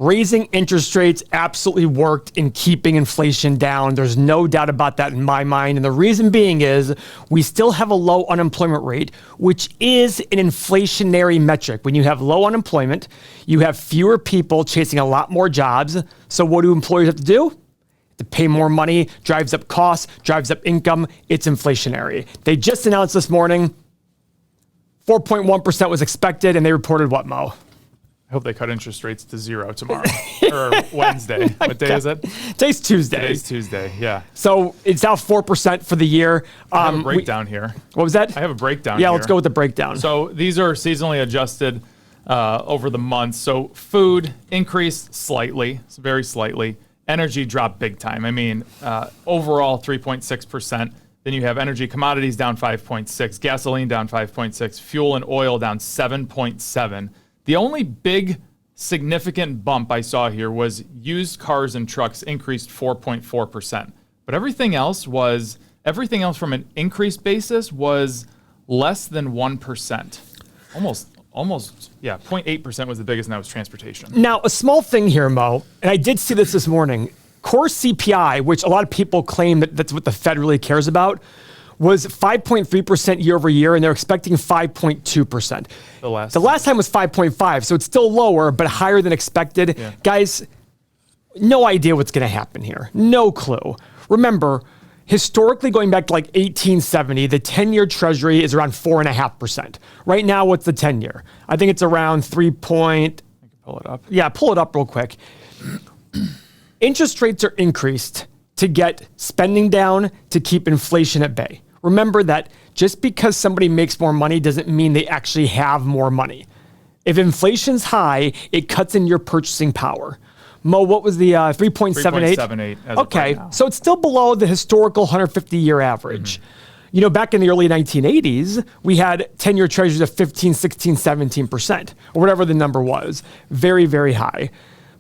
Raising interest rates absolutely worked in keeping inflation down. There's no doubt about that in my mind. And the reason being is we still have a low unemployment rate, which is an inflationary metric. When you have low unemployment, you have fewer people chasing a lot more jobs. So what do employers have to do? To pay more money, drives up costs, drives up income. It's inflationary. They just announced this morning 4.1% was expected, and they reported what, Mo? I hope they cut interest rates to 0 tomorrow or Wednesday. What day is it? Today's Tuesday. Today's Tuesday, yeah. So it's now 4% for the year. I have a breakdown here. What was that? I have a breakdown here. Yeah, let's go with the breakdown. So these are seasonally adjusted over the months. So food increased slightly, very slightly. Energy dropped big time. I mean, overall 3.6%. Then you have energy commodities down 5.6, gasoline down 5.6, fuel and oil down 7.7. The only big significant bump I saw here was used cars and trucks increased 4.4%. But everything else from an increased basis was less than 1%. Almost, yeah, 0.8% was the biggest, and that was transportation. Now, a small thing here, Mo, and I did see this morning. Core CPI, which a lot of people claim that that's what the Fed really cares about, was 5.3% year over year, and they're expecting 5.2%. The last time was 5.5, so it's still lower, but higher than expected. Yeah. Guys, no idea what's going to happen here. No clue. Remember, historically, going back to like 1870, the 10-year Treasury is around 4.5%. Right now, what's the 10-year? I think it's around 3. I can pull it up. Yeah, pull it up real quick. Interest rates are increased to get spending down, to keep inflation at bay. Remember that just because somebody makes more money doesn't mean they actually have more money. If inflation's high, it cuts in your purchasing power. Mo, what was the 3.78? 3.78. Okay, so it's still below the historical 150-year average. Mm-hmm. You know, back in the early 1980s, we had 10-year treasuries of 15, 16, 17%, or whatever the number was. Very, very high.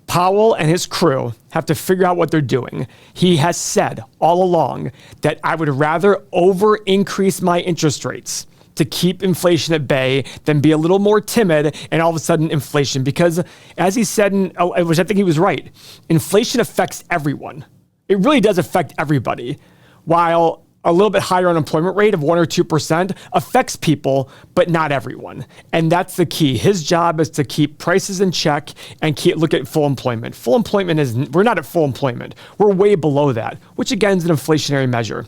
Powell and his crew have to figure out what they're doing. He has said all along that I would rather over-increase my interest rates to keep inflation at bay than be a little more timid and all of a sudden inflation. Because as he said, which I think he was right, inflation affects everyone. It really does affect everybody. While a little bit higher unemployment rate of 1 or 2% affects people, but not everyone. And that's the key. His job is to keep prices in check and look at full employment. Full employment we're not at full employment. We're way below that, which again is an inflationary measure.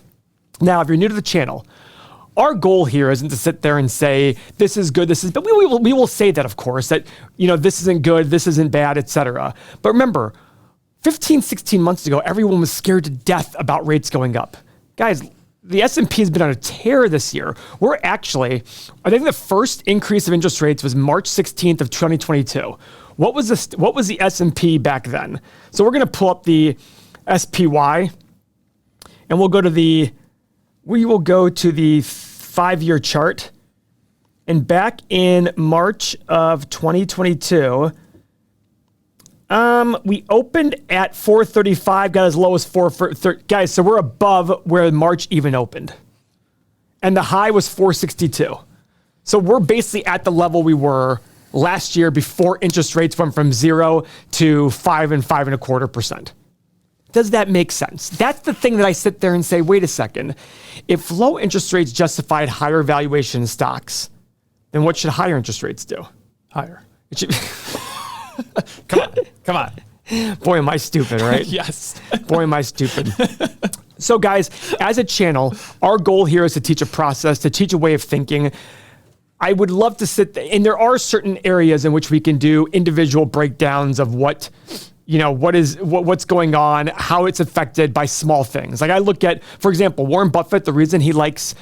Now, if you're new to the channel, our goal here isn't to sit there and say, this is good, but we will say that, of course, that, you know, this isn't good, this isn't bad, etc. But remember, 15, 16 months ago, everyone was scared to death about rates going up. Guys, the S&P has been on a tear this year. We're actually, I think the first increase of interest rates was March 16th of 2022. What was the S&P back then? So we're going to pull up the SPY, and we will go to the 5-year chart. And back in March of 2022, we opened at 435, got as low as 430. Guys, so we're above where March even opened. And the high was 462. So we're basically at the level we were last year before interest rates went from 0 to 5 and 5.25%. Does that make sense? That's the thing that I sit there and say, wait a second. If low interest rates justified higher valuation stocks, then what should higher interest rates do? Higher. It should Come on. Boy, am I stupid, right? Yes. Boy, am I stupid. So guys, as a channel, our goal here is to teach a process, to teach a way of thinking. I would love to and there are certain areas in which we can do individual breakdowns of what's going on, how it's affected by small things. Like I look at, for example, Warren Buffett, the reason he likes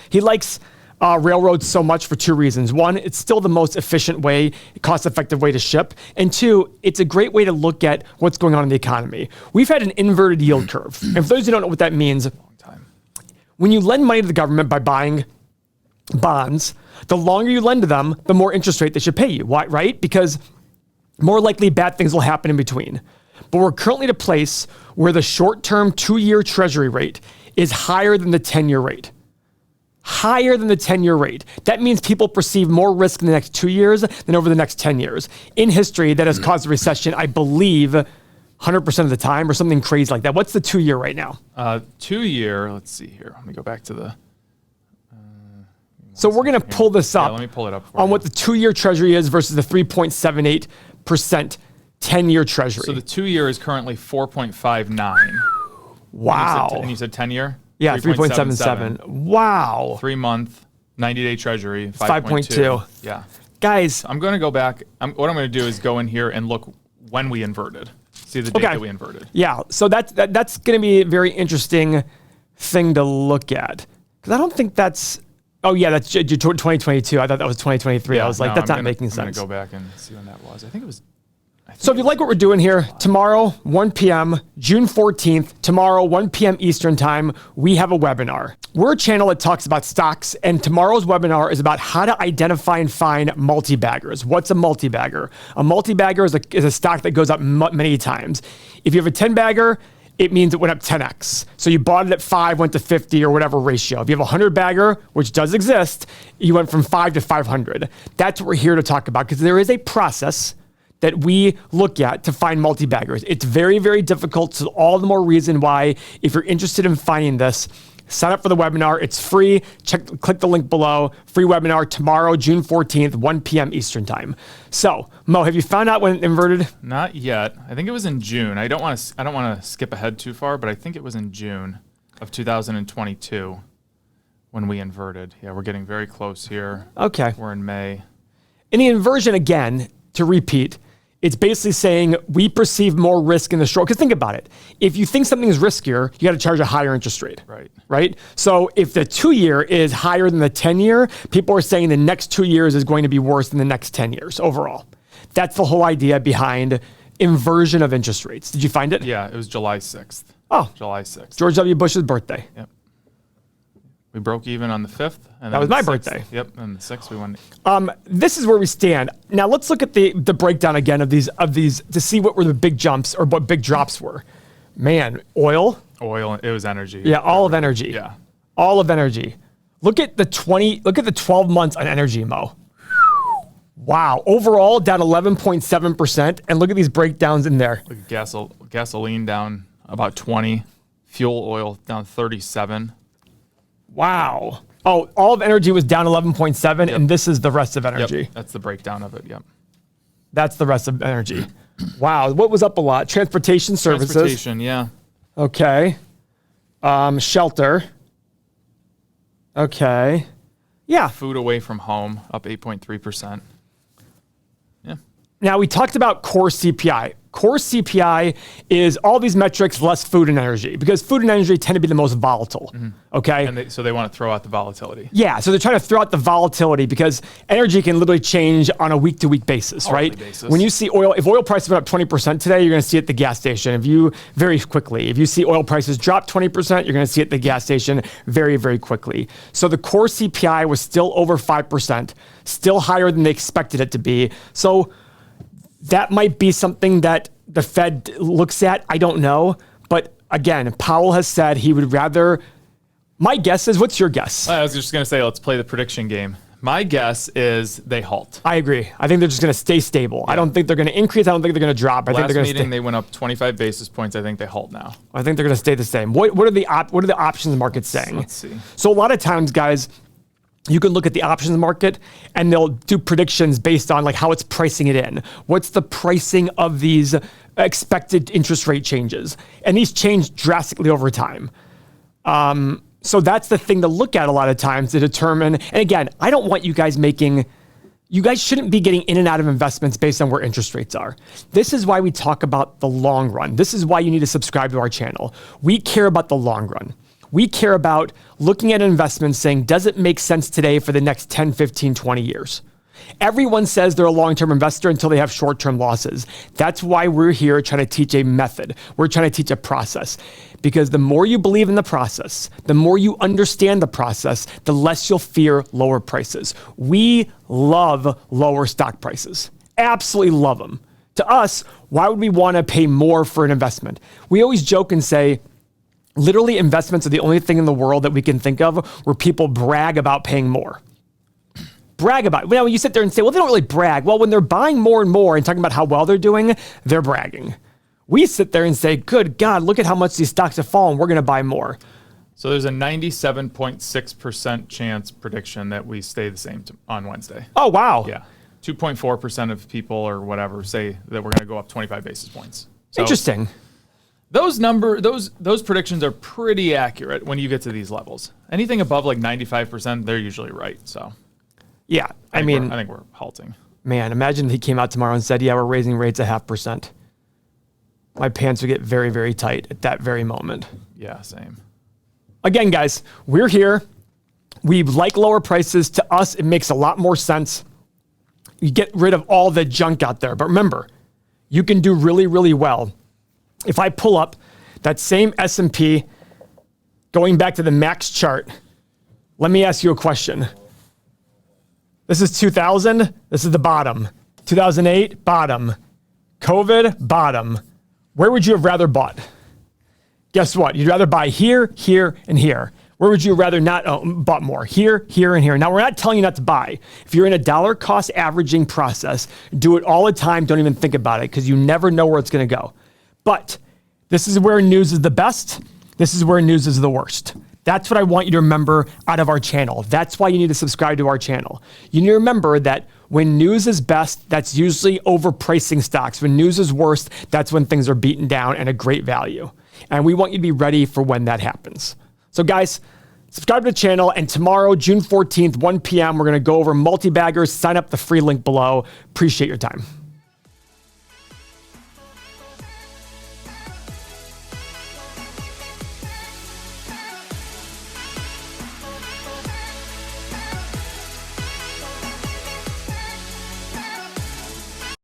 railroads so much for 2 reasons. 1, it's still the most efficient way, cost-effective way to ship. And 2, it's a great way to look at what's going on in the economy. We've had an inverted yield curve. And for those who don't know what that means, when you lend money to the government by buying bonds, the longer you lend to them, the more interest rate they should pay you. Why, right? Because more likely bad things will happen in between. But we're currently at a place where the short-term 2-year treasury rate is higher than the 10-year rate. higher than the 10-year rate. That means people perceive more risk in the next 2 years than over the next 10 years. In history, that has caused a recession, I believe, 100% of the time or something crazy like that. What's the 2 year right now? 2 year, let's see here. Let me go back to the... So we're going to pull this up. Yeah, let me pull it up on what the 2 year treasury is versus the 3.78% 10-year treasury. So the 2 year is currently 4.59. Wow. And you said 10 year? Yeah, 3.77. Wow. 3 month, 90-day treasury, 5.2. Yeah. Guys. I'm going to go back. What I'm going to do is go in here and look when we inverted. See the date that we inverted. Yeah. So that's going to be a very interesting thing to look at. Because I don't think that's... Oh, yeah, that's 2022. I thought that was 2023. Yeah, I was like, that's not making sense. I'm going to go back and see when that was. I think it was... So if you like what we're doing here, tomorrow, 1 p.m., June 14th, tomorrow, 1 p.m. Eastern time, we have a webinar. We're a channel that talks about stocks, and tomorrow's webinar is about how to identify and find multi-baggers. What's a multi-bagger? A multi-bagger is a stock that goes up many times. If you have a 10-bagger, it means it went up 10x. So you bought it at 5, went to 50 or whatever ratio. If you have a 100-bagger, which does exist, you went from 5 to 500. That's what we're here to talk about, because there is a process that we look at to find multi-baggers. It's very, very difficult. So all the more reason why, if you're interested in finding this, sign up for the webinar. It's free. Click the link below. Free webinar tomorrow, June 14th, 1 p.m. Eastern time. So, Mo, have you found out when it inverted? Not yet. I think it was in June. I don't want to skip ahead too far, but I think it was in June of 2022 when we inverted. Yeah, we're getting very close here. Okay. We're in May. In the inversion, again, to repeat, it's basically saying we perceive more risk in the short. Because think about it. If you think something is riskier, you got to charge a higher interest rate. Right? So if the 2 year is higher than the 10 year, people are saying the next 2 years is going to be worse than the next 10 years overall. That's the whole idea behind inversion of interest rates. Did you find it? Yeah, it was July 6th. Oh. July 6th. George W. Bush's birthday. Yep. We broke even on the 5th. And that was my birthday. Yep, and the 6th we went. This is where we stand. Now let's look at the breakdown again of these to see what were the big jumps or what big drops were. Man, oil, it was energy. Yeah, all of energy. Yeah. All of energy. Look at the 12 months on energy, Mo. Wow. Overall down 11.7%, and look at these breakdowns in there. Look at gasoline down about 20, fuel oil down 37. Wow. Oh, all of energy was down 11.7, and this is the rest of energy. Yep, that's the breakdown of it, yep. That's the rest of energy. Wow. What was up a lot? Transportation services. Transportation, yeah. Okay. Shelter. Okay. Yeah. Food away from home, up 8.3%. Yeah. Now, we talked about core CPI. Core CPI is all these metrics less food and energy, because food and energy tend to be the most volatile. Okay. And so they want to throw out the volatility. Yeah. So they're trying to throw out the volatility because energy can literally change on a week-to-week basis, right? When you see oil, if oil prices went up 20% today, you're going to see it at the gas station. If you see oil prices drop 20%, you're going to see it at the gas station very, very quickly. So the core CPI was still over 5%, still higher than they expected it to be. So that might be something that the Fed looks at. I don't know. But again, Powell has said he would rather... My guess is, what's your guess? I was just going to say, let's play the prediction game. My guess is they halt. I agree. I think they're just going to stay stable. Yeah. I don't think they're going to increase. I don't think they're going to drop. I think they're going to meeting, they went up 25 basis points. I think they halt now. I think they're going to stay the same. What are the options markets saying? Let's see. So a lot of times, guys, you can look at the options market and they'll do predictions based on like how it's pricing it in. What's the pricing of these expected interest rate changes? And these change drastically over time. So that's the thing to look at a lot of times to determine. And again, I don't want you guys shouldn't be getting in and out of investments based on where interest rates are. This is why we talk about the long run. This is why you need to subscribe to our channel. We care about the long run. We care about looking at investments saying, does it make sense today for the next 10, 15, 20 years? Everyone says they're a long-term investor until they have short-term losses. That's why we're here trying to teach a method. We're trying to teach a process. Because the more you believe in the process, the more you understand the process, the less you'll fear lower prices. We love lower stock prices. Absolutely love them. To us, why would we want to pay more for an investment? We always joke and say, Literally, investments are the only thing in the world that we can think of where people brag about paying more. Brag about it. When you sit there and say, well, they don't really brag. Well, when they're buying more and more and talking about how well they're doing, they're bragging. We sit there and say, good God, look at how much these stocks have fallen. We're going to buy more. So there's a 97.6% chance prediction that we stay the same on Wednesday. Oh, wow. Yeah. 2.4% of people or whatever say that we're going to go up 25 basis points. So interesting. Those predictions are pretty accurate when you get to these levels. Anything above like 95%, they're usually right. So yeah, I think we're halting. Man, imagine if he came out tomorrow and said, yeah, we're raising rates 0.5%. My pants would get very, very tight at that very moment. Yeah, same. Again, guys, we're here. We like lower prices. To us, it makes a lot more sense. You get rid of all the junk out there. But remember, you can do really, really well. If I pull up that same S&P, going back to the max chart, let me ask you a question. This is 2000. This is the bottom. 2008, bottom. COVID, bottom. Where would you have rather bought? Guess what? You'd rather buy here, here, and here. Where would you rather not bought more? Here, here, and here. Now, we're not telling you not to buy. If you're in a dollar cost averaging process, do it all the time. Don't even think about it because you never know where it's going to go. But this is where news is the best. This is where news is the worst. That's what I want you to remember out of our channel. That's why you need to subscribe to our channel. You need to remember that when news is best, that's usually overpricing stocks. When news is worst, that's when things are beaten down and a great value. And we want you to be ready for when that happens. So guys, subscribe to the channel. And tomorrow, June 14th, 1 p.m., we're going to go over multi-baggers. Sign up the free link below. Appreciate your time.